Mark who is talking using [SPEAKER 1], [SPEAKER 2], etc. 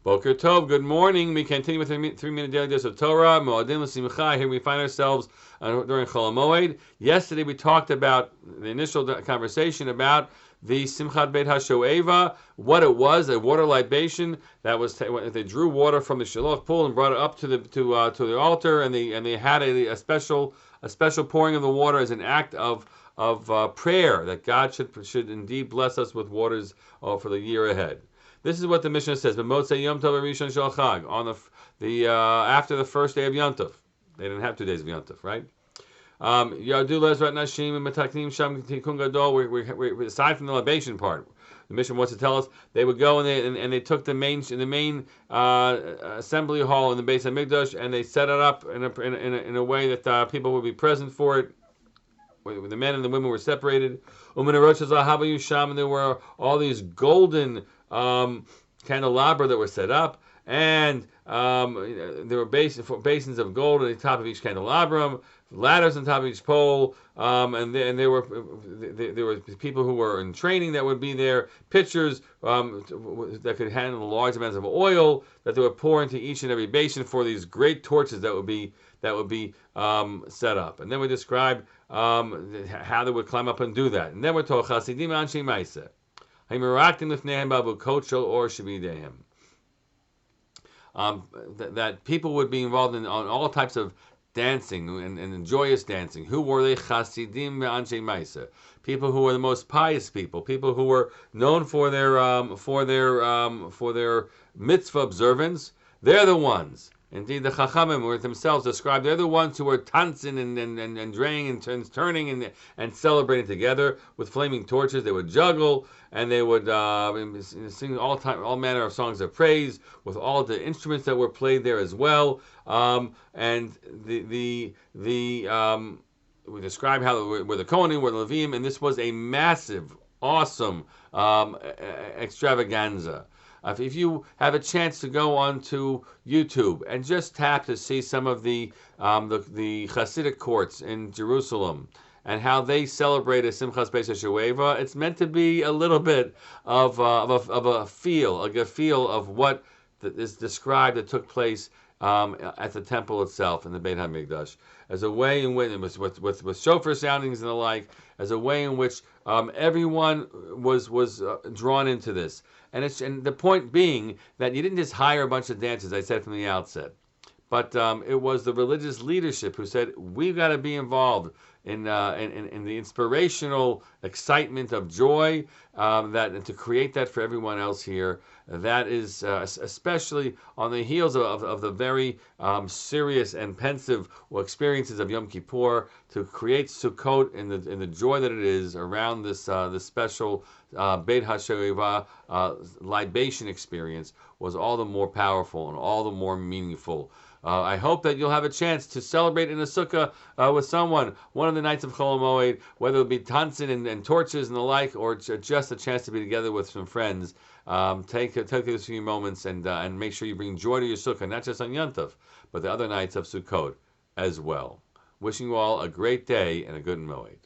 [SPEAKER 1] Boker Tov, good morning. We continue with 3 minute daily dose of Torah. Moadim l'simcha. Here we find ourselves during Chol HaMoed. Yesterday we talked about the initial conversation about the Simchat Beit Hashoeva, what it was, a water libation that was they drew water from the Shiloh pool and brought it up to the altar, and they had a special pouring of the water as an act of prayer that God should indeed bless us with waters for the year ahead. This is what the Mishnah says. B'motzei Yom Tov Rishon Shel Chag, on the after the first day of Yom Tov. They didn't have 2 days of Yom Tov, right? Yadu lezrat nashim and metaknim sham tikun gadol. We aside from the libation part, the Mishnah wants to tell us they would go and they took the main assembly hall in the Beit HaMikdash, and they set it up in a way that people would be present for it. The men and the women were separated. And there were all these golden candelabra that were set up, and there were basins of gold at the top of each candelabrum, ladders on top of each pole, and there were people who were in training that would be there, pitchers that could handle large amounts of oil that they would pour into each and every basin for these great torches that would be set up. And then we described how they would climb up and do that. And then we're told Chasidim Anshe Maaseh that people would be involved in on all types of dancing and joyous dancing. Who were they? Chasidim Anshe Maaseh. People who were the most pious people who were known for their mitzvah observance. They're the ones. Indeed, the Chachamim were themselves described. They're the ones who were tanzing and draying and turning and celebrating together with flaming torches. They would juggle and they would sing all manner of songs of praise with all the instruments that were played there as well. And we describe how were the Kohanim, were the Levim, and this was a massive, awesome extravaganza. If you have a chance to go onto YouTube and just tap to see some of the Hasidic courts in Jerusalem and how they celebrate a Simchas Beis Hashoeva, it's meant to be a little bit of a feel of what is described that took place at the temple itself in the Beit HaMikdash, as a way in which, with shofar soundings and the like, as a way in which everyone was drawn into this. And the point being that you didn't just hire a bunch of dancers, I said from the outset, but it was the religious leadership who said, we've got to be involved in the inspirational excitement of joy, and to create that for everyone else here. That is especially on the heels of the very serious and pensive experiences of Yom Kippur, to create Sukkot in the joy that it is around this special Beit HaShoeva libation experience was all the more powerful and all the more meaningful. I hope that you'll have a chance to celebrate in a sukkah with someone one of the nights of Chol HaMoed, whether it be tanzing and torches and the like, or just a chance to be together with some friends. Take those few moments and make sure you bring joy to your sukkah, not just on Yom Tov, but the other nights of Sukkot as well. Wishing you all a great day and a good Moed.